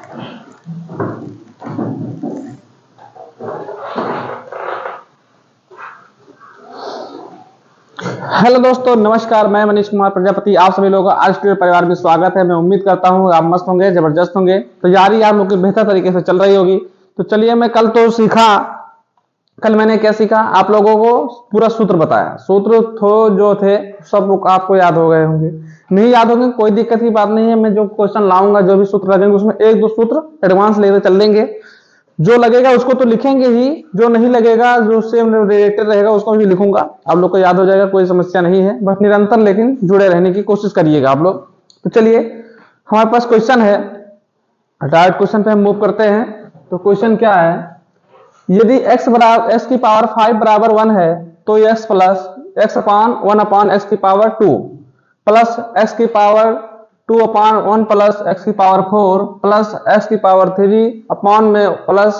Hello दोस्तों, नमस्कार। मैं मनीष कुमार प्रजापति आप सभी लोगों का आज के परिवार में स्वागत है। मैं उम्मीद करता हूं आप मस्त होंगे, जबरदस्त होंगे। तैयारी आप लोग की बेहतर तरीके से चल रही होगी। तो चलिए, मैं कल मैंने क्या सीखा, आप लोगों को पूरा सूत्र बताया। सूत्र जो थे सब आपको याद हो गए होंगे, नहीं याद होंगे कोई दिक्कत की बात नहीं है। मैं जो क्वेश्चन लाऊंगा, जो भी सूत्र लगेंगे, उसमें एक दो सूत्र एडवांस लेकर चल देंगे। जो लगेगा उसको तो लिखेंगे ही, जो नहीं लगेगा, जो सेम रिलेटेड रहेगा, उसको भी लिखूंगा। आप लोग को याद हो जाएगा, कोई समस्या नहीं है। बस निरंतर लेकिन जुड़े रहने की कोशिश करिएगा आप लोग। तो चलिए, हमारे पास क्वेश्चन है, डायरेक्ट क्वेश्चन पे हम मूव करते हैं। तो क्वेश्चन क्या है, यदि x की पावर 5 बराबर 1 है तो x प्लस x अपान 1 अपान x की पावर 2 प्लस x की पावर 2 अपान 1 प्लस x की पावर 4 प्लस x की पावर 3 अपान में प्लस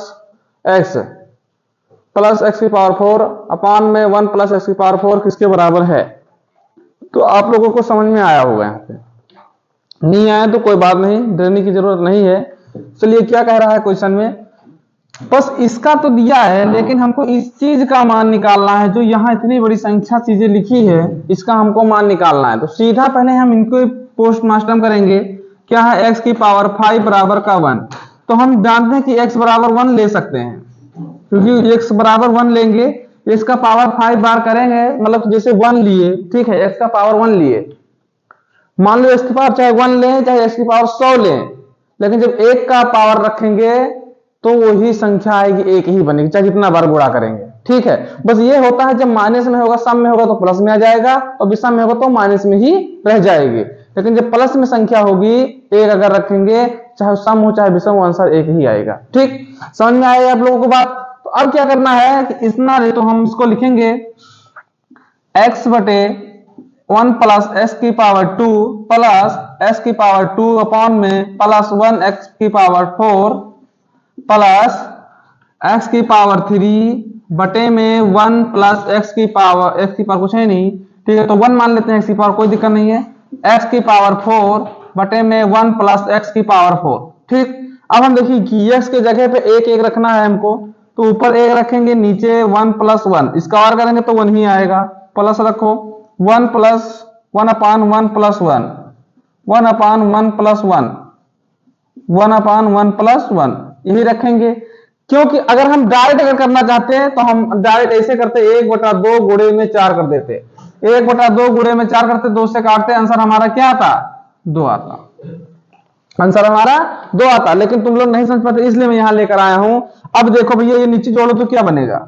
x की पावर 4 अपान में 1 प्लस x की पावर 4 किसके बराबर है। तो आप लोगों को समझ में आया होगा। यहाँ पे नहीं आया तो कोई बात नहीं, डरने की जरूरत नहीं है। चलिए, क्या कह रहा है क्वेश्चन में, बस इसका तो दिया है, लेकिन हमको इस चीज का मान निकालना है। जो यहाँ इतनी बड़ी संख्या चीजें लिखी है, इसका हमको मान निकालना है। तो सीधा पहले हम इनको पोस्टमार्टम करेंगे। क्या है, x की पावर 5 बराबर का 1। तो हम जानते हैं कि x बराबर 1 ले सकते हैं, क्योंकि x बराबर 1 लेंगे, इसका पावर 5 बार करेंगे, मतलब जैसे 1 लिए, ठीक है, x का पावर 1 लिए। मान लो x की पावर चाहे 1 लें चाहे x की पावर 100 लें, लेकिन जब 1 का पावर रखेंगे तो वही संख्या आएगी, एक ही बनेगी, चाहे जितना बार गुणा करेंगे। ठीक है, बस ये होता है, जब माइनस में होगा, सम में होगा तो प्लस में आ जाएगा, और विषम में होगा तो माइनस में ही रह जाएगी। लेकिन जब प्लस में संख्या होगी, एक अगर रखेंगे, चाहे सम हो चाहे विषम हो, आंसर एक ही आएगा। ठीक, समझ में आएगा आप लोगों को बात। तो अब क्या करना है कि इतना, तो हम इसको लिखेंगे x बटे 1 प्लस x की पावर 2 प्लस x की पावर 2 अपॉन में प्लस 1 x की पावर 4 प्लस x की पावर 3 बटे में 1 प्लस x की पावर कुछ है नहीं, ठीक है, तो 1 मान लेते हैं, x की पावर कोई दिक्कत नहीं है, x की पावर 4 बटे में 1 प्लस x की पावर 4। ठीक, अब हम देखिए कि x के जगह पे एक एक रखना है हमको, तो ऊपर एक रखेंगे, नीचे 1 प्लस 1, इसका और करेंगे तो 1 ही आएगा, प्लस रखो 1 प्लस 1 अपान 1 प्लस 1, 1 अपान 1 प्लस 1, 1 अपान 1 प्लस 1, यही रखेंगे। क्योंकि अगर हम डायरेक्ट अगर करना चाहते हैं तो हम डायरेक्ट ऐसे करते, 1/2 गुणे में 4 कर देते, 1/2 गुणे में 4 करते, 2 से काटते, आंसर हमारा क्या आता, 2 आता, आंसर हमारा 2 आता। लेकिन तुम लोग नहीं समझ पाते, इसलिए मैं यहां लेकर आया हूं। अब देखो भैया, ये नीचे जोड़ो तो क्या बनेगा,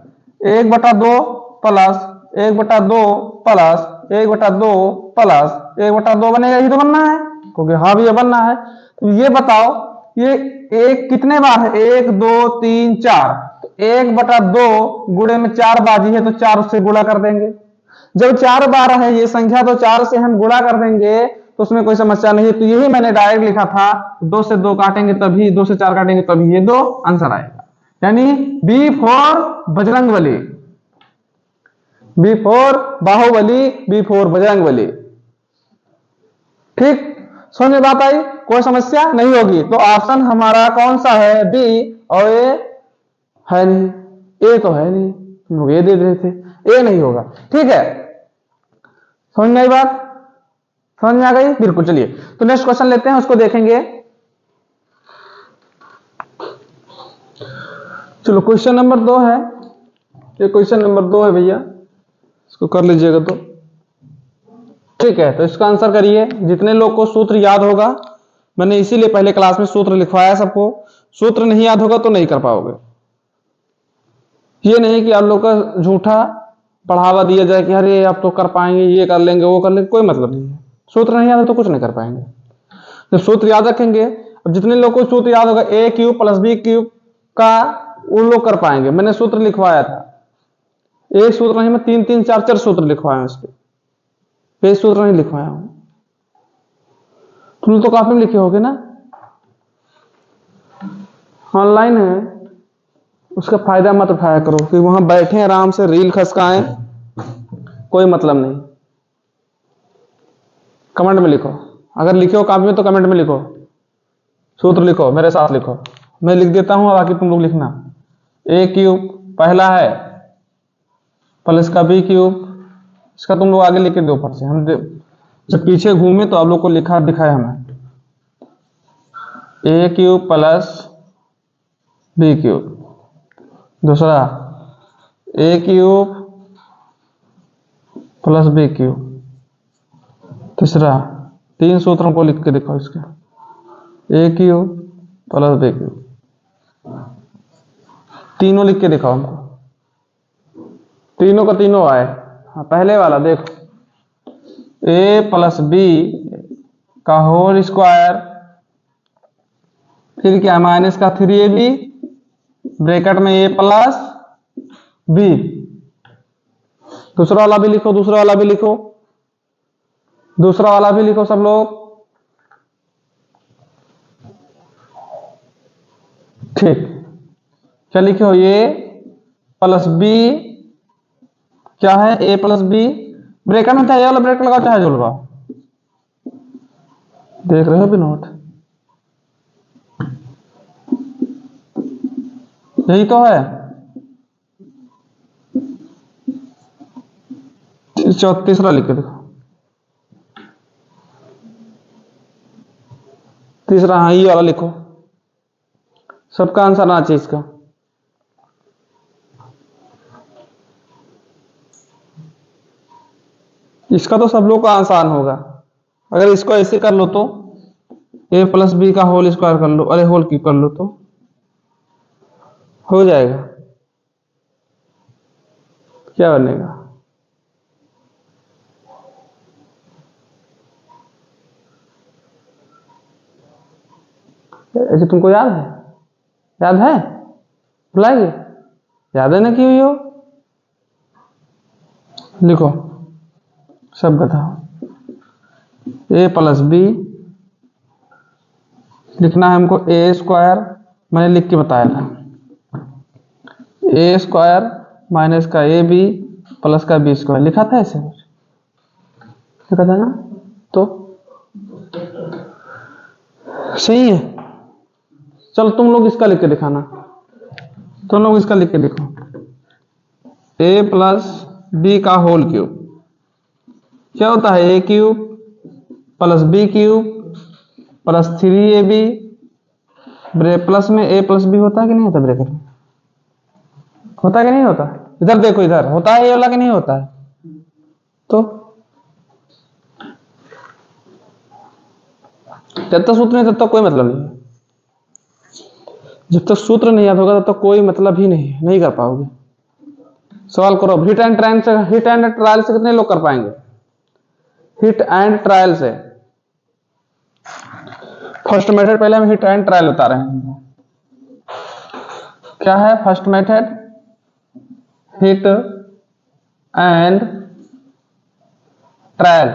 1/2 प्लस 1/2 प्लस 1/2 प्लस 1/2 बनेगा, यही तो बनना है, क्योंकि हाँ भैया बनना है। तो ये बताओ, ये एक कितने बार है, 1 2 3 4, तो 1/2 गुणे में 4 बाजी है, तो 4 से गुणा कर देंगे। जब 4 बार है ये संख्या, तो 4 से हम गुणा कर देंगे, तो उसमें कोई समस्या नहीं है। तो यही मैंने डायरेक्ट लिखा था, 2 से 2 काटेंगे तभी, 2 से 4 काटेंगे तभी ये 2 आंसर आएगा। यानी B for Bajrangbali, B for Baahubali, B for Bajrangbali. ठीक, समझ में बात आई, कोई समस्या नहीं होगी। तो ऑप्शन हमारा कौन सा है, बी, और ए है नहीं, ए तो है नहीं, तुम लोग ए दे रहे थे, ए नहीं होगा। ठीक है, समझ में आई बात, समझ में आ गई, बिल्कुल। चलिए, तो नेक्स्ट क्वेश्चन लेते हैं, उसको देखेंगे। चलो, क्वेश्चन नंबर 2 है, ये क्वेश्चन नंबर 2 है भैया, इसको कर लीजिएगा तो ठीक है। तो इसका आंसर करिए। जितने लोग को सूत्र याद होगा, मैंने इसीलिए पहले क्लास में सूत्र लिखवाया सबको, सूत्र नहीं याद होगा तो नहीं कर पाओगे। ये नहीं कि आप लोग का झूठा बढ़ावा दिया जाए कि अरे आप तो कर पाएंगे, ये कर लेंगे, वो कर लेंगे, कोई मतलब नहीं है। सूत्र नहीं याद हो तो कुछ नहीं कर पाएंगे। तो सूत्र याद रखेंगे। अब जितने लोग को सूत्र याद होगा, ए क्यूब प्लस बी क्यूब का, उन लोग कर पाएंगे। मैंने सूत्र लिखवाया था, एक सूत्र नहीं, मैं 3 4 सूत्र लिखवाया इस पे सूत्र नहीं लिखवाया हूं। तुम तो काफी में लिखे होगे ना, ऑनलाइन है, उसका फायदा मत उठाया करो कि वहां बैठे आराम से रील खसकाएं, कोई मतलब नहीं। कमेंट में लिखो, अगर लिखे हो काफी में तो कमेंट में लिखो। सूत्र लिखो, मेरे साथ लिखो, मैं लिख देता हूं, बाकी तुम लोग लिखना। ए क्यूब पहला है प्लस का बी क्यूब, इसका तुम लोग आगे लिख के दो ऊपर से, हम जब पीछे घूमे तो आप लोग को लिखा दिखाए हमें। ए क्यूब प्लस बी क्यूब, दूसरा ए क्यूब प्लस बी क्यूब, तीसरा, 3 सूत्रों को लिख के दिखाओ इसके, ए क्यूब प्लस बी क्यूब, तीनों लिख के दिखाओ हमको, तीनों का तीनों आए। हाँ, पहले वाला देखो, ए प्लस बी का होल स्क्वायर, फिर क्या माइनस का 3ab ब्रैकेट में ए प्लस बी, दूसरा वाला भी लिखो, दूसरा वाला भी लिखो, दूसरा वाला भी लिखो सब लोग। ठीक, क्या लिखे हो, ये प्लस बी, क्या है ए प्लस बी, ब्रैकेट में चाहे वाला ब्रैकेट लगाओ चाहे जो लगाओ, देख रहे हो विनोद, यही तो है। तीसरा लिख के देखो, तीसरा, हाँ ये वाला लिखो, सबका आंसर आना चाहिए इसका। इसका तो सब लोग का आसान होगा, अगर इसको ऐसे कर लो तो ए प्लस बी का होल स्क्वायर कर लो, अरे होल क्यूब कर लो तो हो जाएगा, क्या बनेगा, ऐसे तुमको याद है, याद है, बुलाएंगे, याद है ना कि हुई हो, लिखो सब बताओ। ए प्लस बी लिखना है हमको, ए स्क्वायर मैंने लिख के बताया था, ए स्क्वायर माइनस का ए बी प्लस का बी स्क्वायर लिखा था, ऐसे लिखा था ना, तो सही है। चलो तुम लोग इसका लिख के दिखाना, तुम लोग इसका लिख के देखो, ए प्लस बी का होल क्यूब क्या होता है, a cube plus b cube plus 3ab, plus में ए प्लस बी होता है कि नहीं होता, ब्रैकेट में होता है कि नहीं होता, इधर देखो, इधर होता है ये वाला कि नहीं होता है, तो जब तक सूत्र नहीं तब तक कोई मतलब नहीं है, जब तक सूत्र नहीं याद होगा तब तक कोई मतलब ही नहीं, नहीं कर पाओगे। सवाल करो, हिट एंड ट्रायल से, हिट एंड ट्रायल से कितने लोग कर पाएंगे, हिट एंड ट्रायल से, फर्स्ट मेथड पहले हम हिट एंड ट्रायल बता रहे हैं, क्या है first method, hit and trial,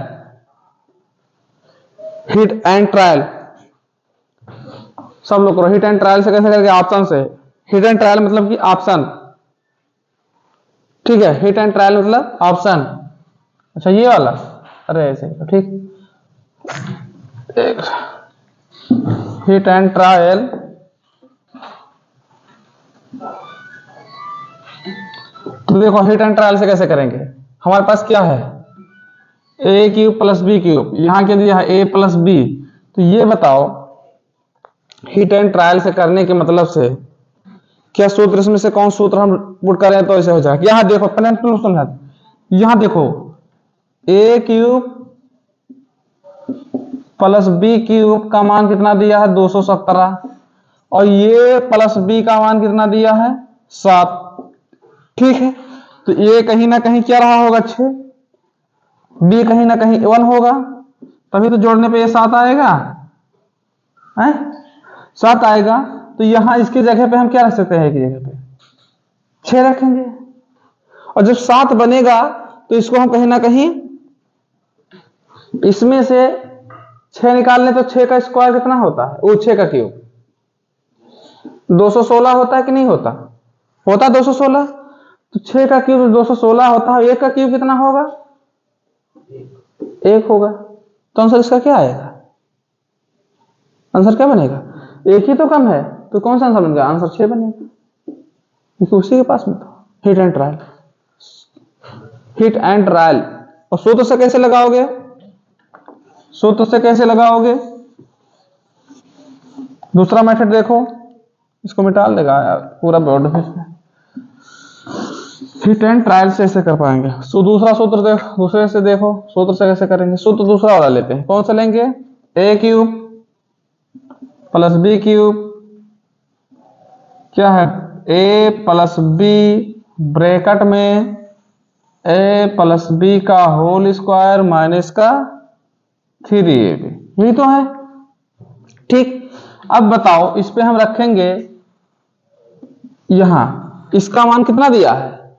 hit and trial सब लोग करो। हिट एंड ट्रायल से कैसे करके, ऑप्शन से, हिट एंड ट्रायल मतलब कि ऑप्शन, ठीक है, हिट एंड ट्रायल मतलब ऑप्शन, अच्छा ये वाला, अरे ऐसे ठीक, हिट एंड ट्रायल, तो देखो हिट एंड ट्रायल से कैसे करेंगे, हमारे पास क्या है, a cube plus b cube, यहां क्या दिया है ए प्लस बी, तो ये बताओ हिट एंड ट्रायल से करने के मतलब से क्या सूत्र, इसमें से कौन सूत्र हम पुट करें तो ऐसे हो जाएगा। यहां देखो, यहां देखो, ए क्यूब प्लस बी क्यूब का मान कितना दिया है 217, और ये प्लस बी का मान कितना दिया है 7, ठीक है, तो ये कहीं ना कहीं क्या रहा होगा 6, बी कहीं ना कहीं 1 होगा, तभी तो जोड़ने पे ये 7 आएगा, है 7 आएगा, तो यहां इसकी जगह पे हम क्या रख सकते हैं, की जगह पे 6 रखेंगे, और जब 7 बनेगा तो इसको हम कहीं ना कहीं इसमें से 6 निकालने, तो 6 का स्क्वायर कितना होता है, वो 6 का क्यूब 216 होता है कि नहीं होता, होता 216, तो 6 का क्यूब 216 होता है, 1 का क्यूब कितना होगा 1 होगा, तो आंसर इसका क्या आएगा, आंसर क्या बनेगा, एक ही तो कम है, तो कौन सा आंसर बन गया? आंसर 6 बनेगा, क्योंकि उसी के पास में था। Hit and trial, hit and trial. और सूत्र से कैसे लगाओगे? सूत्र से कैसे लगाओगे? दूसरा मेथड देखो, इसको मिटा देगा यार पूरा बोर्ड में। हिट एंड ट्रायल से ऐसे कर पाएंगे। दूसरा सूत्र देखो, दूसरे से देखो सूत्र से कैसे करेंगे। सूत्र दूसरा वाला लेते हैं, कौन सा लेंगे? ए क्यूब प्लस बी क्यूब, क्या है? ए प्लस बी ब्रैकेट में ए प्लस बी का होल स्क्वायर माइनस का 3ab, यही तो है। ठीक, अब बताओ इस पे हम रखेंगे यहां इसका मान कितना दिया है,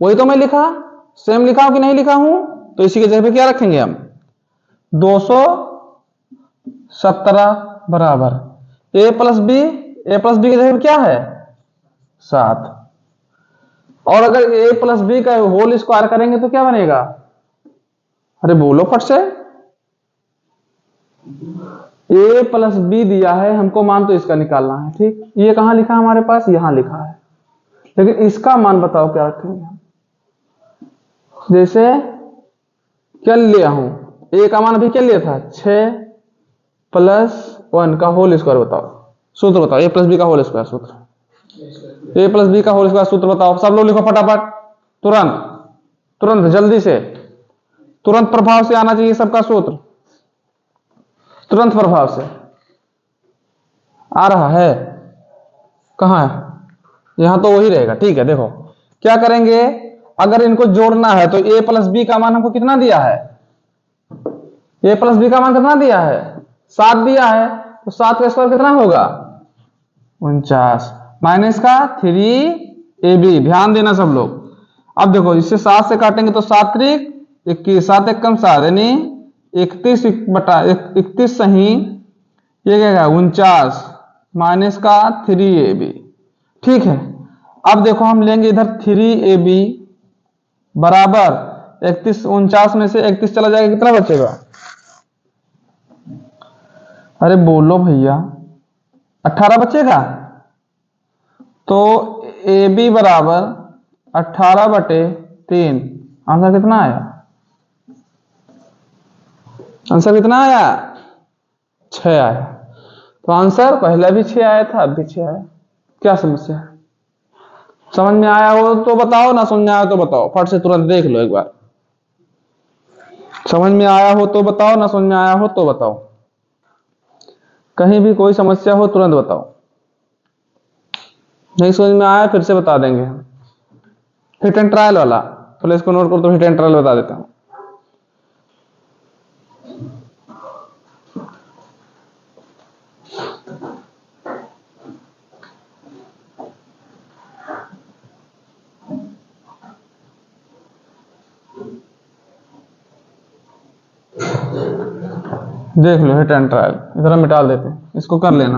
वही तो मैं लिखा, सेम लिखा हूं कि नहीं लिखा हूं? तो इसी के जगह पे क्या रखेंगे हम? 217 बराबर ए प्लस बी की जगह पे क्या है? 7। और अगर ए प्लस बी का होल स्क्वायर करेंगे तो क्या बनेगा? अरे बोलो फट से। ए प्लस बी दिया है हमको मान, तो इसका निकालना है। ठीक, ये कहां लिखा है हमारे पास? यहां लिखा है, लेकिन इसका मान बताओ क्या रखेंगे? जैसे क्या लिया हूं? ए का मान अभी क्या लिया था? 6 + 1 का होल स्क्वायर। बताओ सूत्र बताओ, ए प्लस बी का होल स्क्वायर सूत्र। ए प्लस बी का होल स्क्वायर सूत्र बताओ, सब लोग लिखो फटाफट, तुरंत तुरंत जल्दी से, तुरंत प्रभाव से आना चाहिए सबका सूत्र, तुरंत प्रभाव से। आ रहा है? कहां है? यहां तो वही रहेगा। ठीक है, देखो क्या करेंगे, अगर इनको जोड़ना है तो ए प्लस बी का मान हमको कितना दिया है? ए प्लस बी का मान कितना दिया है? 7 दिया है, तो 7 का स्क्वायर कितना होगा? 49 माइनस का 3ab। ध्यान देना सब लोग। अब देखो इससे 7 से काटेंगे तो 7 त्रिक 21, 7 एक कम 7 यानी 31 सही, ये क्या 49 माइनस का 3ab। ठीक है, अब देखो हम लेंगे इधर 3ab बराबर 31, 49 में से 31 चला जाएगा, कितना बचेगा? अरे बोलो भैया, 18 बचेगा। तो ab बराबर 18/3। आंसर कितना आया? आंसर कितना आया? 6 आया। तो आंसर पहले भी 6 आया था, अब भी 6 आया। क्या समस्या है? समझ में आया हो तो बताओ, ना समझ में आया तो बताओ, फट से तुरंत देख लो एक बार। समझ में आया हो तो बताओ, ना समझ में आया हो तो बताओ। कहीं भी कोई समस्या हो तुरंत बताओ, नहीं समझ में आया फिर से बता देंगे। हिट एंड ट्रायल वाला पहले इसको नोट करो, तो हिट एंड ट्रायल बता देता हूं। देख लो हिट एंड ट्रायल, इधर हम मिटा देते हैं, इसको कर लेना।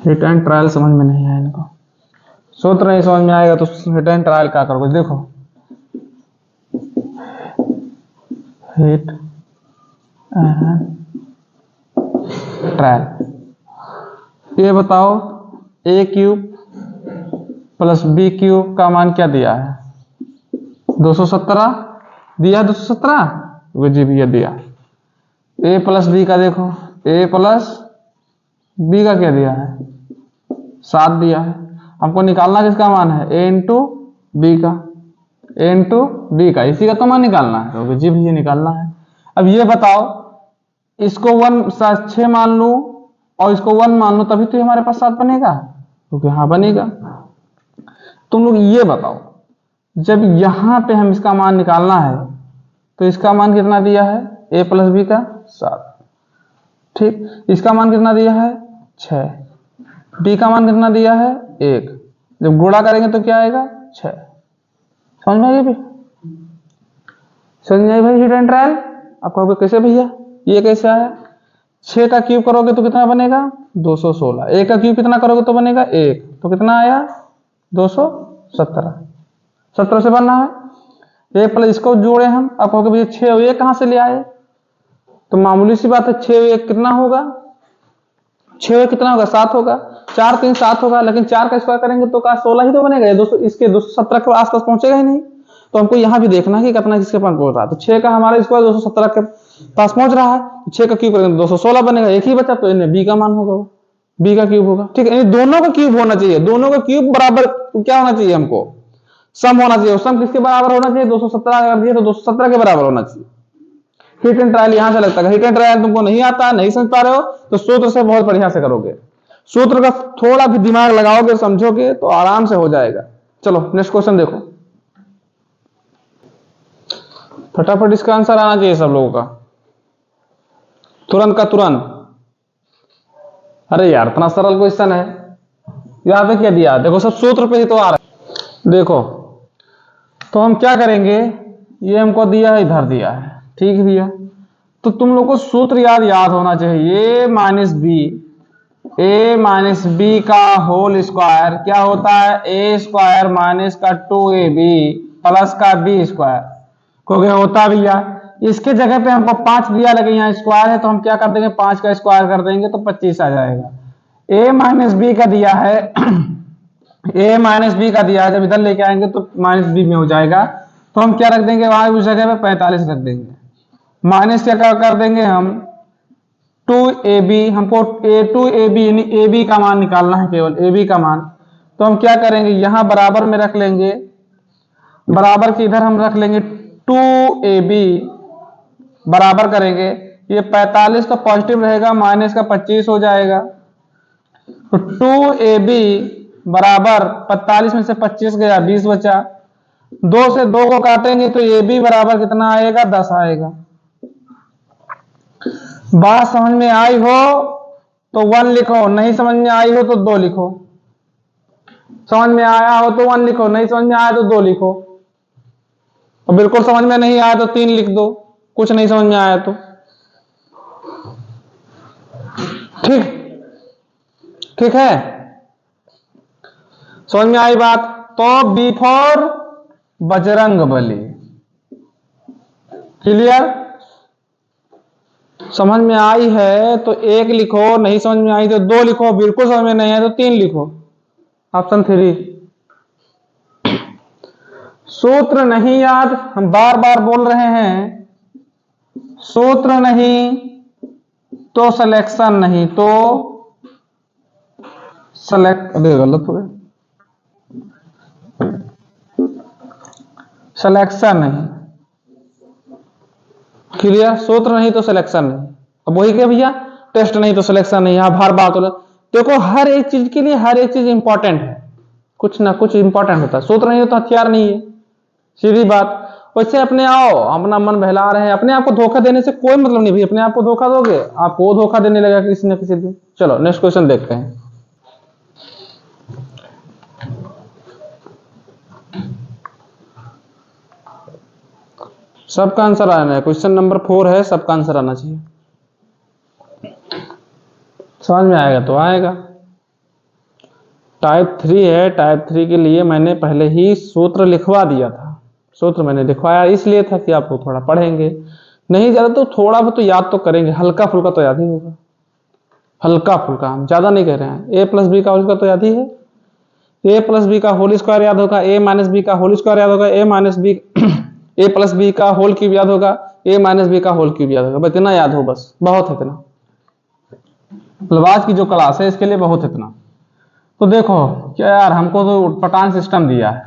हिट एंड ट्रायल समझ में नहीं आया इनको, सूत्र नहीं समझ में आएगा तो हिट एंड ट्रायल क्या करोगे? देखो हिट एंड ट्रायल, ये बताओ ए क्यूब प्लस बी क्यूब का मान क्या दिया है? 217 दिया, 217 जी भैया दिया। ए प्लस बी का देखो, ए प्लस बी का क्या दिया है? 7 दिया है। हमको निकालना किसका मान है? ए इंटू बी का, ए इंटू बी का, इसी का तो मान निकालना है, तो जी भैया निकालना है। अब ये बताओ इसको 6 मान लू और इसको 1 मान लो, तभी तो हमारे पास 7 बनेगा, क्योंकि हाँ बनेगा। तुम लोग ये बताओ, जब यहां पे हम इसका मान निकालना है तो इसका मान कितना दिया है? ए प्लस बी का 7। ठीक, इसका मान कितना दिया है? 6। बी का मान कितना दिया है? 1। जब गुणा करेंगे तो क्या आएगा? 6। समझ में आई? समझ में आई भाई हिट एंड ट्रायल? आप कहोगे कैसे भैया, ये कैसे आया? 6 का क्यूब करोगे तो कितना बनेगा? 216। 1 का क्यूब कितना करोगे तो बनेगा 1, तो कितना आया? 217। 17 से बनना है। ए प्लस इसको जोड़े हम, आप कहोगे भैया 6 और 1 कहां से ले आए? तो मामूली सी बात है, 6 और 1 कितना होगा? 6 कितना होगा 7 होगा, 4 3 7 होगा, लेकिन 4 का स्क्वायर करेंगे तो का 16 ही तो बनेगा, ये 200 इसके 217 के आसपास पहुंचेगा ही नहीं। तो हमको यहाँ भी देखना है कि कितना किसके पास पहुंच रहा है। तो 6 का हमारा स्क्वायर 217 के पास पहुंच रहा है, 6 का क्यूब करेंगे 216 बनेगा, एक ही बचा, तो इन्हें बी का मान होगा, बी का क्यूब होगा। ठीक है, दोनों का क्यूब होना चाहिए, दोनों का क्यूब बराबर क्या होना चाहिए, हमको सम होना चाहिए। सम किसके बराबर होना चाहिए, 217 अगर दिए तो 217 के बराबर होना चाहिए। हिट एंड ट्रायल यहां से लगता है, हिट एंड ट्रायल तुमको नहीं आता, नहीं समझ पा रहे हो तो सूत्र से बहुत बढ़िया से करोगे, सूत्र का थोड़ा भी दिमाग लगाओगे समझोगे तो आराम से हो जाएगा। चलो नेक्स्ट क्वेश्चन देखो, फटाफट इसका आंसर आना चाहिए सब लोगों का, तुरंत का तुरंत। अरे यार इतना सरल क्वेश्चन है, यहाँ पे क्या दिया, देखो सब सूत्र पे ही तो आ रहा है। देखो तो हम क्या करेंगे, ये हमको दिया है, इधर दिया है, ठीक भैया, तो तुम लोग को सूत्र याद होना चाहिए, ए माइनस बी का होल स्क्वायर क्या होता है, ए स्क्वायर माइनस का 2ab प्लस का बी स्क्वायर, क्योंकि होता भैया इसके जगह पे हमको 5 दिया, लेकिन यहाँ स्क्वायर है तो हम क्या कर देंगे 5 का स्क्वायर कर देंगे तो 25 आ जाएगा। ए माइनस बी का दिया है ए माइनस बी का दिया है, जब इधर लेके आएंगे तो माइनस बी में हो जाएगा, तो हम क्या रख देंगे वहां उस जगह पे 45 रख देंगे, माइनस क्या कर देंगे हम 2ab, हमको a2ab यानी ab का मान निकालना है, केवल ab का मान, तो हम क्या करेंगे यहां बराबर में रख लेंगे, बराबर के इधर हम रख लेंगे 2ab बराबर करेंगे, ये 45 तो पॉजिटिव रहेगा, माइनस का 25 हो जाएगा, तो 2ab बराबर 45 में से 25 गया 20 बचा, 2 से 2 को काटेंगे तो ab बराबर कितना आएगा 10 आएगा। बात समझ में आई हो तो 1 लिखो, नहीं समझ में आई हो तो 2 लिखो, समझ में आया हो तो 1 लिखो, नहीं समझ में आया तो 2 लिखो, और बिल्कुल समझ में नहीं आया तो 3 लिख दो, कुछ नहीं समझ में आया तो। ठीक ठीक है, समझ में आई बात, तो बी फॉर बजरंगबली, क्लियर, समझ में आई है तो 1 लिखो, नहीं समझ में आई तो 2 लिखो, बिल्कुल समझ में नहीं आया तो 3 लिखो, ऑप्शन 3। सूत्र नहीं याद, हम बार बार बोल रहे हैं, सूत्र नहीं तो सिलेक्शन नहीं, तो सेलेक्ट, अरे गलत हो गया, सिलेक्शन नहीं, क्लियर, सूत्र नहीं तो सिलेक्शन नहीं। अब वही क्या भैया, टेस्ट नहीं तो सिलेक्शन नहीं, यहां बार बात हो रहा, देखो हर एक चीज के लिए हर एक चीज इंपॉर्टेंट है, कुछ ना कुछ इंपॉर्टेंट होता है, सूत्र नहीं हो तो हथियार नहीं है, सीधी बात। वैसे अपने आओ, अपना मन बहला रहे हैं, अपने आप को धोखा देने से कोई मतलब नहीं भाई, अपने आप को धोखा दोगे आपको धोखा देने लगा किसी न किसी दिन। चलो नेक्स्ट क्वेश्चन देखते हैं, सबका आंसर आना है, क्वेश्चन नंबर 4 है, सबका आंसर आना चाहिए, समझ में आएगा तो आएगा। टाइप 3 है, टाइप 3 के लिए मैंने पहले ही सूत्र लिखवा दिया था, सूत्र मैंने लिखवाया इसलिए था कि आप थोड़ा पढ़ेंगे, नहीं ज्यादा तो थोड़ा बहुत तो याद तो करेंगे, हल्का फुल्का तो याद ही होगा, हल्का फुल्का, हम ज्यादा नहीं कह रहे हैं। ए प्लस बी का होल स्क्वायर तो याद ही है, ए प्लस बी का होल स्क्वायर याद होगा, ए माइनस बी का होल स्क्वायर याद होगा, ए माइनस बी ए प्लस बी का होल क्यूब याद होगा, ए माइनस बी का होल क्यूब याद होगा, बस इतना याद हो, बस बहुत है इतना, मतलब आज की जो क्लास है इसके लिए बहुत है इतना। तो देखो क्या यार, हमको तो पटान सिस्टम दिया है,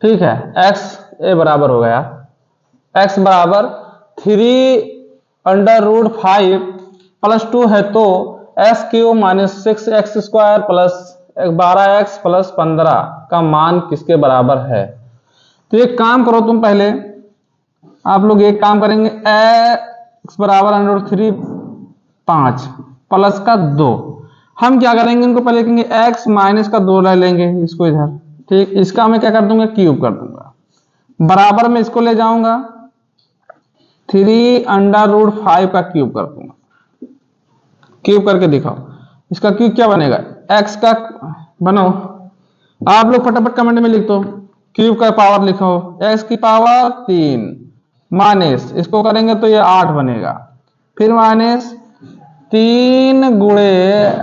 ठीक है, एक्स ए बराबर हो गया, एक्स बराबर 3√5 + 2 है तो x³ - 6x² + 12x + 15 का मान किसके बराबर है। तो एक काम करो तुम, पहले आप लोग एक काम करेंगे, x बराबर √3 5 प्लस का 2, हम क्या करेंगे इनको पहले लिखेंगे x माइनस का 2 ले लेंगे इसको इधर, ठीक, इसका मैं क्या कर दूंगा क्यूब कर दूंगा, बराबर में इसको ले जाऊंगा 3√5 का क्यूब कर दूंगा, क्यूब करके दिखाओ इसका क्यूब क्या बनेगा, x का बनाओ, आप लोग फटाफट कमेंट में लिख दो, क्यूब का पावर लिखो, x की पावर 3 माइनस इसको करेंगे तो ये 8 बनेगा, फिर माइनस 3 गुणे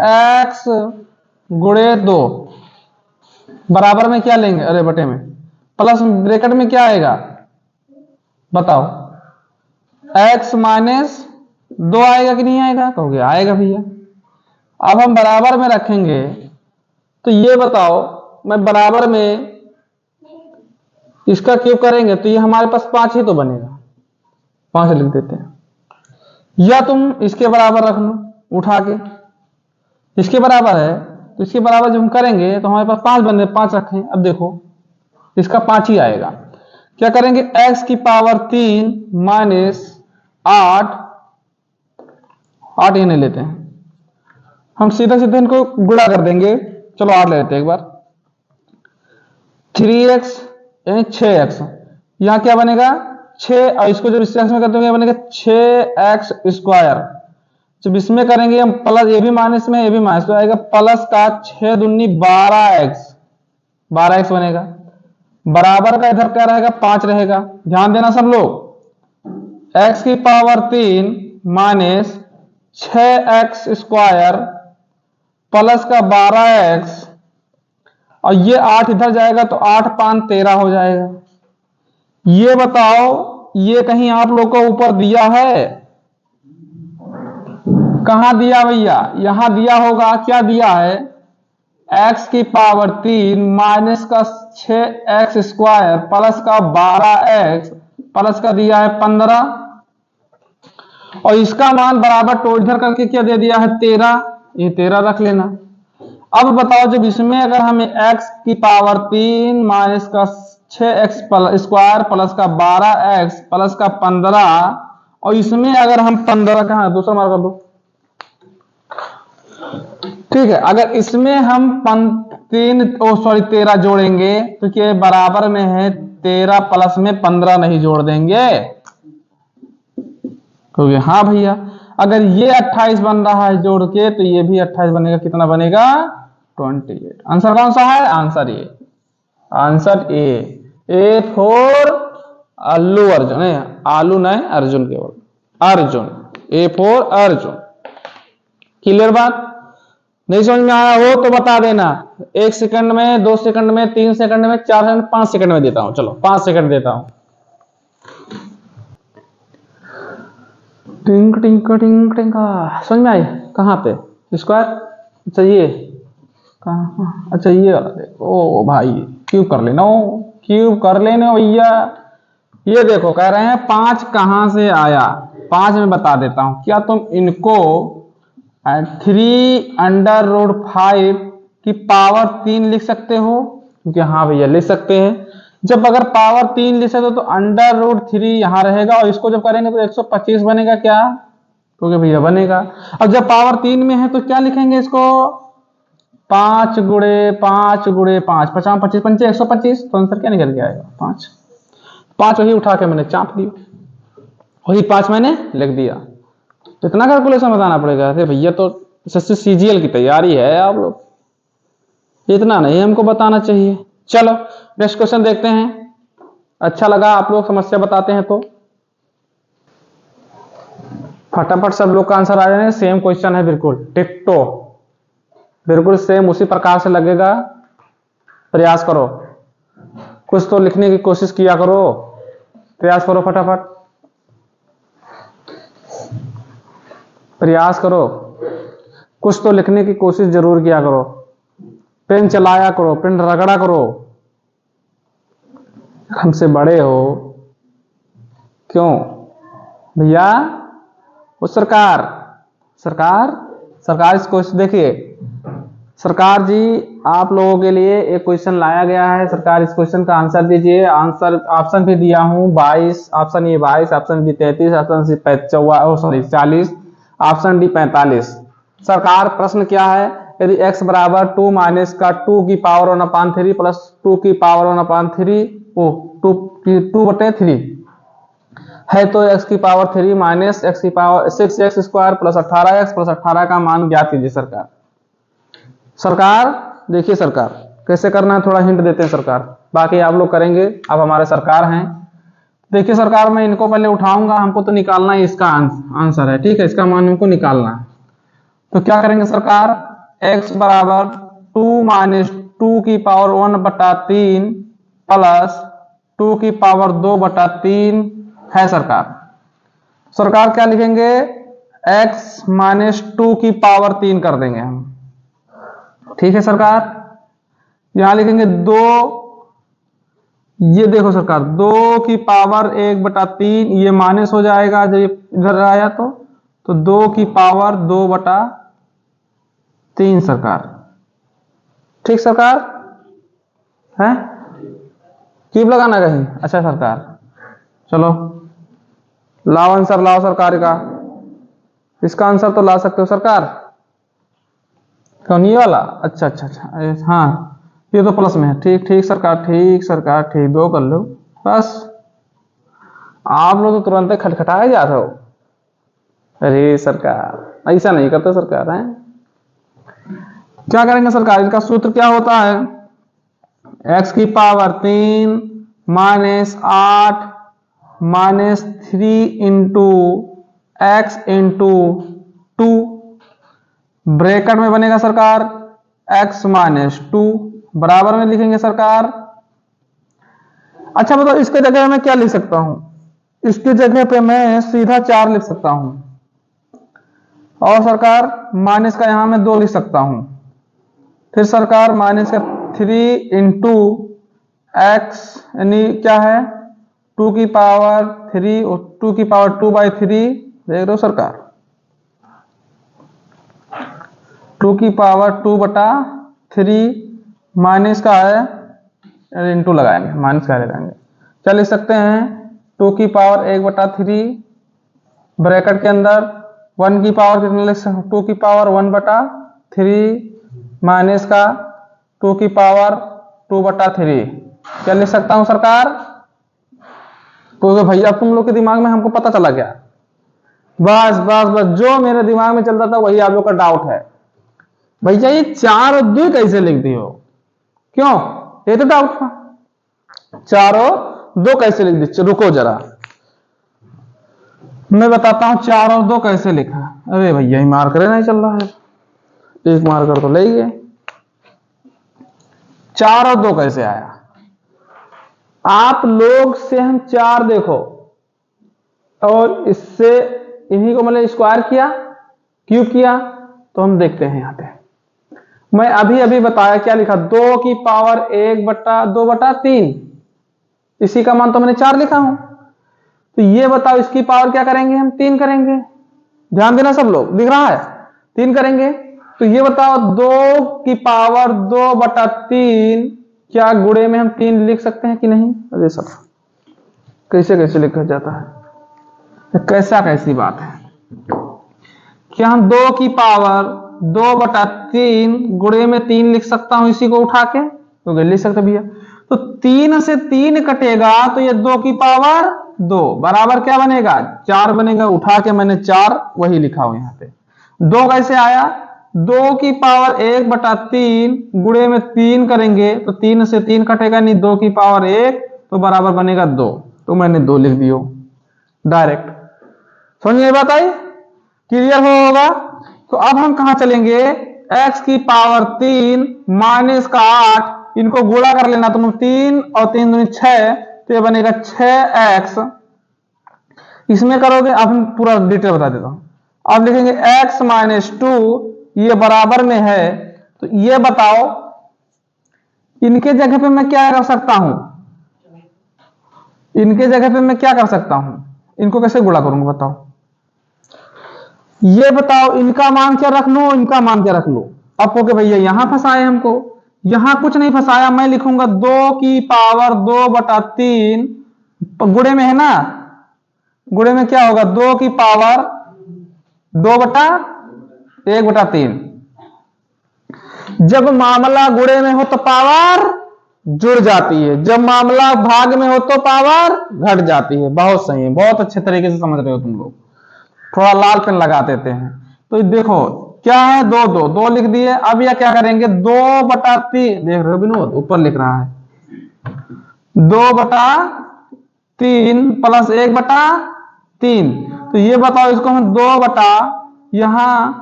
x गुणे 2 बराबर में क्या लेंगे, अरे बटे में, प्लस ब्रैकेट में क्या आएगा बताओ, x माइनस 2 आएगा कि नहीं आएगा, कहोगे आएगा भैया। अब हम बराबर में रखेंगे तो ये बताओ, मैं बराबर में इसका क्यूब करेंगे तो ये हमारे पास 5 ही तो बनेगा, 5 लिख देते हैं। या तुम इसके बराबर रख लो उठा के, इसके बराबर है तो इसके बराबर जब हम करेंगे तो हमारे पास 5 बने, 5 रखें। अब देखो इसका 5 ही आएगा। क्या करेंगे, x की पावर 3 माइनस 8 ही नहीं लेते हैं हम, सीधा सीधा इनको गुणा कर देंगे। चलो 8 ले लेते हैं एक बार, 3x यानी 6x, यहां क्या बनेगा 6, और इसको जब इस में कर देंगे बनेगा 6x स्क्वायर। जब इसमें करेंगे हम प्लस, ये भी माइनस में ये भी माइनस, तो आएगा प्लस का 6 दूनी 12x बनेगा। बराबर का इधर क्या रहेगा 5 रहेगा। ध्यान देना सब लोग, x की power 3 minus 6x square plus का 12x, और ये 8 इधर जाएगा तो 8 5 13 हो जाएगा। ये बताओ ये कहीं आप लोग को ऊपर दिया है, कहां दिया भैया, यहां दिया होगा। क्या दिया है, x की पावर 3 माइनस का 6x स्क्वायर प्लस का 12x प्लस का दिया है 15, और इसका मान बराबर तो इधर करके क्या दे दिया है 13, ये 13 रख लेना। अब बताओ जब इसमें अगर हमें x की पावर 3 माइनस का 6x स्क्वायर प्लस का 12x प्लस का 15, और इसमें अगर हम 15 कहां दूसरा मार्क कर दो, ठीक है, अगर इसमें हम 13 जोड़ेंगे तो क्या बराबर में है 13 प्लस में 15 नहीं जोड़ देंगे, क्योंकि हाँ भैया अगर ये 28 बन रहा है जोड़ के तो ये भी 28 बनेगा। कितना बनेगा 28। आंसर कौन सा है, answer A, answer A for Allu Arjun, आलू नहीं अर्जुन केवल, Arjun, A for Arjun. Clear बात, नहीं समझ में आया हो तो बता देना, 1 सेकंड में, 2 सेकंड में, 3 सेकंड में, 4 सेकंड, 5 सेकंड में देता हूं। चलो 5 सेकंड देता हूं। टिंक टिंक टिंक टिंक, समझ में आई, कहां पे स्क्वायर, अच्छा ये कहां, अच्छा ये वाला देखो, ओ भाई क्यूब कर लेना, क्यूब कर लेना भैया। ये देखो कह रहे हैं 5 कहां से आया, 5 में बता देता हूं। क्या तुम इनको 3√5 की पावर 3 लिख सकते हो, क्योंकि हाँ भैया लिख सकते हैं। जब अगर पावर 3 लिख सकते हो तो √3 यहां रहेगा, और इसको जब करेंगे तो 125 बनेगा, क्या, क्योंकि भैया बनेगा। अब जब पावर 3 में है तो क्या लिखेंगे इसको, 5 गुणे 5 गुणे 5, 50 25 पंचे 125, तो आंसर क्या निकल के आएगा 5। 5 वही उठा के मैंने चाप दिया, वही 5 मैंने लिख दिया। इतना कैलकुलेशन बताना पड़ेगा, अरे भैया तो सबसे सीजीएल की तैयारी है आप लोग, इतना नहीं हमको बताना चाहिए। चलो नेक्स्ट क्वेश्चन देखते हैं। अच्छा लगा आप लोग समस्या बताते हैं तो फटाफट सब लोग का आंसर आ जाए। सेम क्वेश्चन है बिल्कुल टिकटो, बिल्कुल सेम उसी प्रकार से लगेगा। प्रयास करो, कुछ तो लिखने की कोशिश किया करो, प्रयास करो, फटाफट प्रयास करो, कुछ तो लिखने की कोशिश जरूर किया करो, पेन चलाया करो, पेन रगड़ा करो। हमसे बड़े हो क्यों भैया, वो सरकार इस क्वेश्चन देखिए, सरकार जी आप लोगों के लिए एक क्वेश्चन लाया गया है। सरकार इस क्वेश्चन का आंसर दीजिए। आंसर ऑप्शन भी दिया हूं 22, option A 22, option B 33, option C 40, option D 45। सरकार प्रश्न क्या है, यदि x बराबर 2 माइनस का 2 की पावर 1/3 प्लस 2 की पावर 1/3 2/3 है तो x की पावर 3 माइनस x की power 6x square plus 18x plus 18 का मान ज्ञात कीजिए। सरकार देखिए सरकार कैसे करना है, थोड़ा हिंट देते हैं सरकार, बाकी आप लोग करेंगे, आप हमारे सरकार हैं। देखिए सरकार मैं इनको पहले उठाऊंगा, हमको तो निकालना है, इसका आंसर है, ठीक है, इसका मान हमको निकालना है। तो क्या करेंगे सरकार, x बराबर 2 माइनस 2 की पावर 1/3 प्लस 2 की पावर 2/3 है सरकार। सरकार क्या लिखेंगे, x माइनस 2 की पावर 3 कर देंगे हम, ठीक है सरकार। यहां लिखेंगे 2, ये देखो सरकार 2 की पावर 1/3, ये माइनस हो जाएगा जब ये इधर आया तो 2 की पावर 2/3 सरकार, ठीक सरकार है। कीप लगाना कहीं, अच्छा सरकार। चलो लाओ आंसर, लाओ सरकार का, इसका आंसर तो ला सकते हो सरकार। कौन ये वाला, अच्छा अच्छा अच्छा, हाँ ये तो प्लस में है, ठीक ठीक सरकार, ठीक सरकार, ठीक 2 कर लो बस। आप लोग तो तुरंत खटखटाए जा रहे हो। अरे सरकार ऐसा नहीं करते सरकार, है क्या करेंगे सरकार, इसका सूत्र क्या होता है, x की power 3 minus 8 minus 3 into x into 2, bracket में बनेगा सरकार x माइनस 2, बराबर में लिखेंगे सरकार। अच्छा बताओ इसके जगह मैं क्या लिख सकता हूं, इसके जगह पे मैं सीधा 4 लिख सकता हूं, और सरकार माइनस का यहां मैं 2 लिख सकता हूं, फिर सरकार माइनस का 3 इंटू एक्स यानी क्या है 2 की पावर 3 और 2 की पावर 2/3, देख रहे हो सरकार 2 की पावर 2/3 माइनस का है, इंटू लगाएंगे, माइनस का लगाएंगे, क्या लिख सकते हैं 2 की पावर 1/3 ब्रैकेट के अंदर 1 की पावर कितने लिख सकते, 2 की पावर 1/3 माइनस का 2 की पावर 2/3, क्या लिख सकता हूं सरकार। तो भैया तुम लोग के दिमाग में हमको पता चला गया, बस बस बस जो मेरे दिमाग में चलता था वही आप लोग का डाउट है, भैया ये 4 और 2 कैसे लिख दी हो, क्यों ये तो डाउट था, 4 और 2 कैसे लिख दी। रुको जरा मैं बताता हूं 4 और 2 कैसे लिखा। अरे भैया ये मार्कर नहीं चल रहा है, एक मार्कर तो ले गए। 4 और 2 कैसे आया, आप लोग से हम 4 देखो और इससे इन्हीं को मैंने स्क्वायर किया, क्यूब किया, तो हम देखते हैं यहां पे मैं अभी अभी बताया क्या लिखा 2 की पावर 1/2/3, इसी का मान तो मैंने 4 लिखा हूं, तो ये बताओ इसकी पावर क्या करेंगे हम 3 करेंगे, ध्यान देना सब लोग, दिख रहा है 3 करेंगे, तो ये बताओ 2 की पावर 2/3 क्या गुणे में हम 3 लिख सकते हैं कि नहीं। अरे सर कैसे कैसे लिखा जाता है, कैसा कैसी बात है, क्या हम 2 की पावर 2/3 गुणे में 3 लिख सकता हूं इसी को उठा के, तो लिख सकते भैया, तो 3 से 3 कटेगा तो ये 2 की पावर 2 बराबर क्या बनेगा 4 बनेगा, उठा के मैंने 4 वही लिखा हूं यहां पे। 2 कैसे आया, 2 की पावर 1/3 गुणे में 3 करेंगे तो 3 से 3 कटेगा नहीं, 2 की पावर 1 तो बराबर बनेगा 2, तो मैंने 2 लिख दियो डायरेक्ट। समझ में बात आई, क्लियर होगा। तो अब हम कहां चलेंगे, x की पावर 3 माइनस का 8 इनको गुणा कर लेना, तुम 3 और 3 दूनी 6, तो ये बनेगा 6x, इसमें करोगे, अब हम पूरा डिटेल बता देता हूं। अब लिखेंगे x माइनस 2 ये बराबर में है, तो ये बताओ इनके जगह पे मैं क्या कर सकता हूं, इनके जगह पे मैं क्या कर सकता हूं, इनको कैसे गुणा करूंगा बताओ, ये बताओ इनका मान क्या रख लूं, इनका मान क्या रख लूं। अब ओके भैया यहां फंसाए हमको, यहां कुछ नहीं फंसाया, मैं लिखूंगा 2 की पावर 2/3 गुणे में है ना, गुणे में क्या होगा 2 की पावर 2/1/3, जब मामला गुणे में हो तो पावर जुड़ जाती है, जब मामला भाग में हो तो पावर घट जाती है। बहुत सही है, बहुत अच्छे तरीके से समझ रहे हो तुम लोग, थोड़ा लाल पेन लगा देते हैं। तो देखो क्या है 2 2 2 लिख दिए, अब यह क्या करेंगे 2/3, देख रहे हो विनोद ऊपर लिख रहा है 2/3 प्लस 1/3, तो ये बताओ इसको हम 2 बटा यहां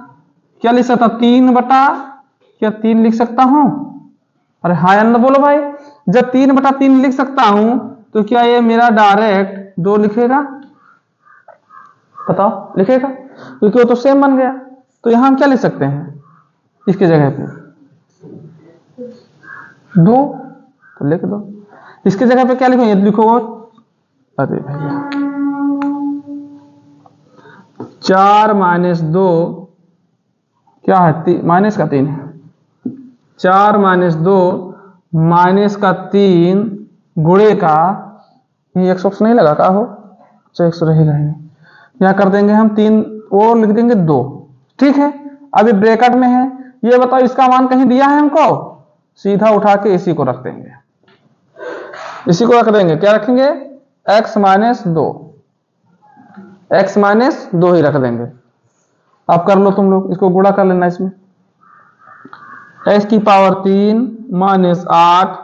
क्या लिख सकता हूं? 3 बटा क्या 3 लिख सकता हूं? अरे हाँ या ना बोलो भाई। जब 3 बटा 3 लिख सकता हूं तो क्या ये मेरा डायरेक्ट 2 लिखेगा? बताओ लिखेगा? क्योंकि वो तो सेम बन गया। तो यहां हम क्या लिख सकते हैं इसके जगह पे? 2 तो लिख दो। इसके जगह पे क्या लिखोगे? लिखो, अरे भैया 4 माइनस 2 क्या है? माइनस का 3 है। 4 माइनस 2 माइनस का 3 गुणे का, ये 100 नहीं लगा का हो? अच्छा 100 रहेगा ही। यहाँ कर देंगे हम 3 और लिख देंगे 2। ठीक है, अभी ब्रैकेट में है। ये बताओ इसका मान कहीं दिया है हमको? सीधा उठा के इसी को रख देंगे, इसी को रख देंगे। क्या रखेंगे? x माइनस 2, x माइनस 2 ही रख देंगे। अब कर लो तुम लोग, इसको गुणा कर लेना इसमें। x की पावर 3 माइनस 8,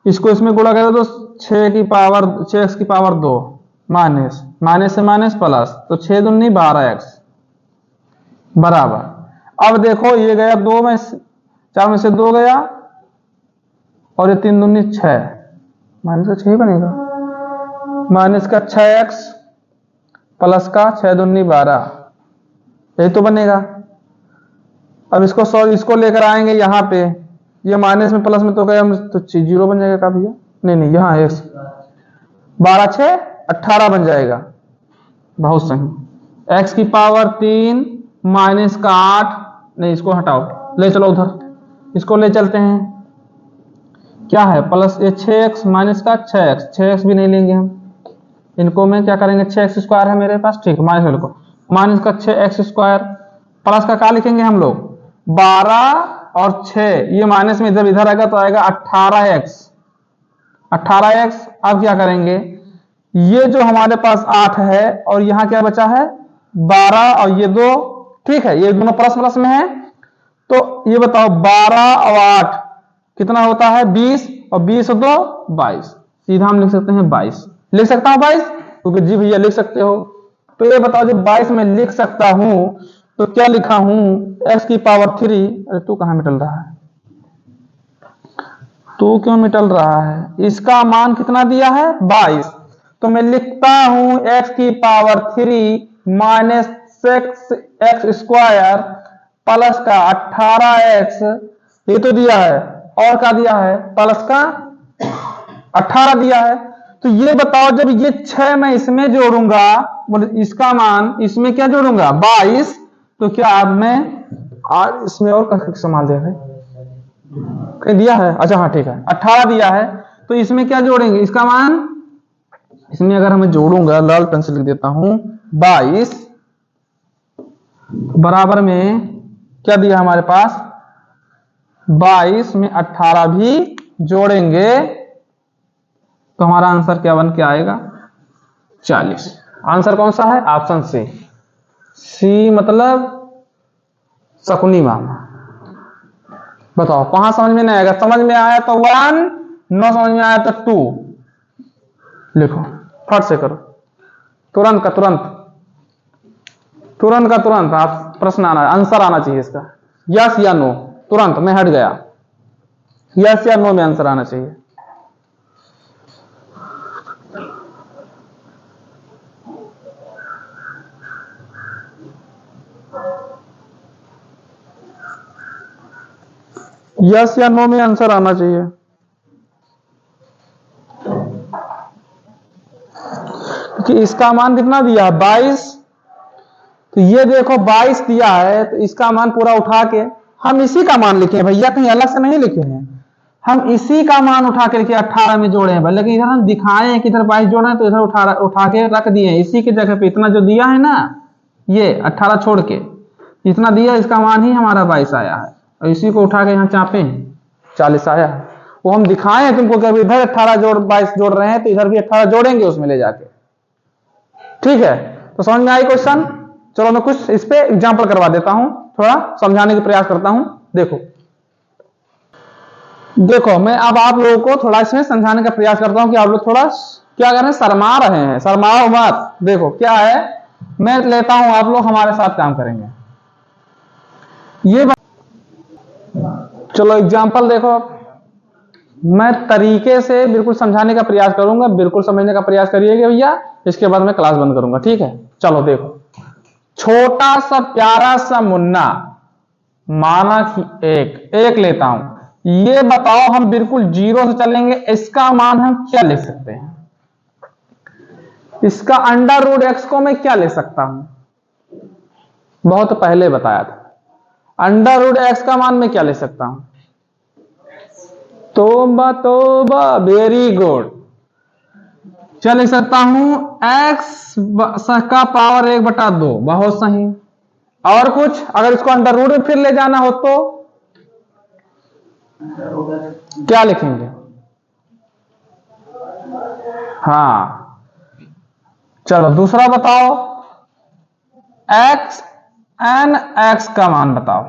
इसको इसमें गुणा करें तो 6x की पावर 2 माइनस माइनस से माइनस प्लस, तो 6 दूनी 12x बराबर। अब देखो ये गया 2 में 4 में से 2 गया और ये 3 दूनी 6, माइनस का 6 बनेगा। माइनस का 6x प्लस का 6 दूनी 12, यही तो बनेगा। अब इसको लेकर आएंगे यहाँ पे, ये माइनस में प्लस में तो गया तो 0 बन जाएगा का भैया? नहीं यहाँ x 12 6 18 बन जाएगा। बहुत सही। x की पावर 3 माइनस का 8, नहीं इसको हटाओ, ले चलो उधर, इसको ले चलते हैं। क्या है? प्लस ये 6x माइनस का 6x भी नहीं लेंगे हम, इनको में क्या करेंगे? 6x स्क्वायर है मेरे पास, ठीक है, माइनस को माइनस का 6x स्क्वायर प्लस का क्या लिखेंगे हम लोग? 12 और 6, ये माइनस में जब इधर आएगा तो आएगा 18x। अब क्या करेंगे? ये जो हमारे पास 8 है और यहाँ क्या बचा है? 12 और ये 2, ठीक है, ये दोनों प्लस प्लस में है। तो ये बताओ 12 और 8 कितना होता है? 20, और 20 और 2 22। सीधा हम लिख सकते हैं 22। लिख सकता हूं 22? क्योंकि जी भैया लिख सकते हो। तो ये बताओ जब 22 में लिख सकता हूं तो क्या लिखा हूं? x की पावर 3। अरे तू कहां मिटल रहा है? तू क्यों मिटल रहा है? इसका मान कितना दिया है? 22। तो मैं लिखता हूं x की power 3 minus 6x square plus का 18x, ये तो दिया है, और क्या दिया है? प्लस का 18 दिया है। तो ये बताओ जब ये 6 मैं इसमें जोड़ूंगा, इसका मान इसमें क्या जोड़ूंगा? 22, तो क्या अब मैं इसमें और कहीं संभाल दिया है? कहीं दिया है? अच्छा हाँ ठीक है, 18 दिया है। तो इसमें क्या जोड़ेंगे? इसका मान इसमें अगर हमें जोड़ूंगा, लाल पेन से लिख देता हूं, 22 बराबर में क्या दिया हमारे पास? 22 में 18 भी जोड़ेंगे तो हमारा आंसर क्या बन के आएगा? 40। आंसर कौन सा है? ऑप्शन सी मतलब शकुनी मामा। बताओ कहां समझ में नहीं आएगा? समझ में आया तो 1, न समझ में आया तो 2 लिखो, फट से करो, तुरंत का तुरंत आप प्रश्न आना, आंसर आना चाहिए इसका, यस या नो, तुरंत। मैं हट गया, यस या नो में आंसर आना चाहिए। यस या नो में आंसर आना चाहिए। क्योंकि इसका मान कितना दिया है? 22। तो ये देखो 22 दिया है, तो इसका मान पूरा उठा के हम इसी का मान लिखे भैया, कहीं अलग से नहीं लिखे हैं, हम इसी का मान उठा के लिखे 18 में जोड़े हैं। लेकिन इधर हम दिखाए हैं कि इधर 22 जोड़े हैं, तो इधर उठा के रख दिए हैं इसी की जगह पे। इतना जो दिया है ना, ये 18 छोड़ के इतना दिया, इसका मान ही हमारा 22 आया है, और इसी को उठा के यहाँ चापे हैं 40 आया है। वो हम दिखाए हैं तुमको कि अभी इधर 18 जोड़ 22 जोड़ रहे हैं, तो इधर भी 18 जोड़ेंगे उसमें ले जाके। ठीक है, तो समझ में आई क्वेश्चन? चलो मैं कुछ इस पे एग्जांपल करवा देता हूं, थोड़ा समझाने का प्रयास करता हूं। देखो मैं अब आप लोगों को थोड़ा इसमें समझाने का प्रयास करता हूं कि आप लोग थोड़ा क्या कर रहे हैं, शर्मा रहे हैं। शर्माओ मत। देखो क्या है, मैं लेता हूं, आप लोग हमारे साथ काम करेंगे। ये चलो एग्जाम्पल देखो, मैं तरीके से बिल्कुल समझाने का प्रयास करूंगा, बिल्कुल समझने का प्रयास करिएगा भैया, इसके बाद मैं क्लास बंद करूंगा, ठीक है। चलो देखो, छोटा सा प्यारा सा मुन्ना, माना कि एक लेता हूं, ये बताओ हम बिल्कुल जीरो से चलेंगे, इसका मान हम क्या ले सकते हैं? इसका अंडर रूट एक्स को मैं क्या ले सकता हूं? बहुत पहले बताया था, अंडर रूट एक्स का मान मैं क्या ले सकता हूं? तोबा तोबा, वेरी गुड। क्या ले सकता हूं? एक्स का पावर 1/2, बहुत सही। और कुछ? अगर इसको अंडर रूट में फिर ले जाना हो तो क्या लिखेंगे? हाँ, चलो दूसरा बताओ, एक्स एन एक्स का मान बताओ।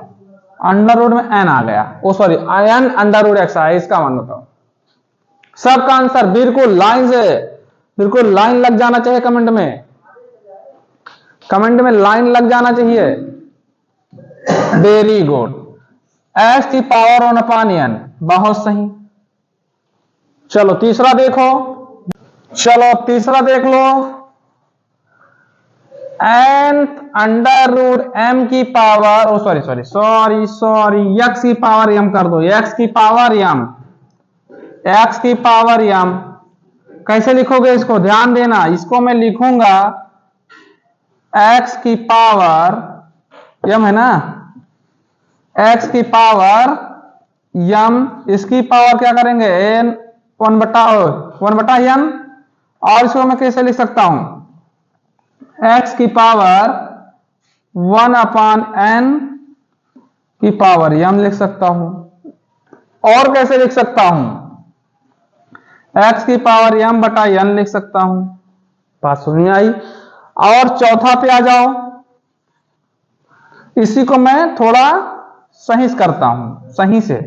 अंडर रूट में एन आ गया, oh sorry n under root x आया, इसका मान बताओ। सबका आंसर बिल्कुल लाइन से, बिल्कुल लाइन लग जाना चाहिए कमेंट में, कमेंट में लाइन लग जाना चाहिए। वेरी गुड, एक्स की पावर 1/n, बहुत सही। चलो तीसरा देखो, चलो तीसरा देख लो, एन अंडर रूट एम की power, oh sorry sorry sorry sorry, x की पावर एम कर दो, एक्स की पावर एम, एक्स की पावर एम। कैसे लिखोगे इसको? ध्यान देना, इसको मैं लिखूंगा एक्स की पावर एम, है ना, एक्स की पावर एम, इसकी पावर क्या करेंगे? एन 1/n, और इसको मैं कैसे लिख सकता हूं? एक्स की पावर 1/n की पावर m लिख सकता हूं। और कैसे लिख सकता हूं? एक्स की पावर m/n लिख सकता हूं। बात समझ में आई? और चौथा पे आ जाओ, इसी को मैं थोड़ा सही करता हूं, सही से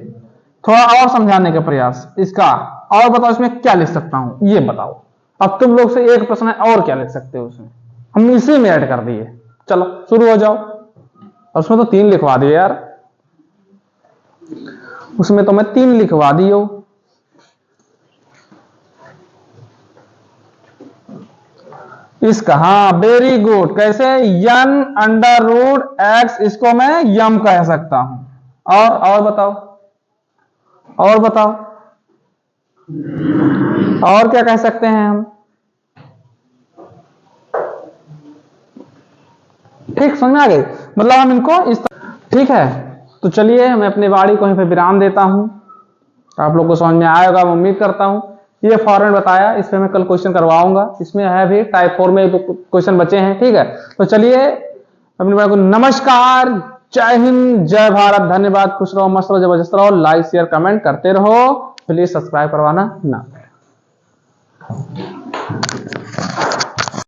थोड़ा और समझाने का प्रयास इसका। और बताओ इसमें क्या लिख सकता हूं, ये बताओ। अब तुम लोग से एक प्रश्न है, और क्या लिख सकते हो उसमें? हम इसी में ऐड कर दिए। चलो शुरू हो जाओ। और उसमें तो 3 लिखवा दिए यार, उसमें तो मैं 3 लिखवा दियो। इसका, हाँ वेरी गुड, कैसे? n अंडर रूट एक्स, इसको मैं यम कह सकता हूं। और बताओ, और बताओ, और क्या कह सकते हैं हम? ठीक, समझ में आ गई? मतलब हम इनको इस, ठीक है। तो चलिए मैं अपनी वाणी को यहीं पे विराम देता हूं। आप लोग को समझ में आएगा, मैं उम्मीद करता हूं। ये फॉर्मेट बताया, इस पे मैं कल क्वेश्चन करवाऊंगा। इसमें है भी टाइप 4 में 2 क्वेश्चन बचे हैं, ठीक है। तो चलिए अपनी वाणी को नमस्कार, जय हिंद, जय भारत, धन्यवाद, खुश रहो, मस्त रहो, जबरदस्त रहो, लाइक शेयर कमेंट करते रहो, प्लीज सब्सक्राइब करवाना ना।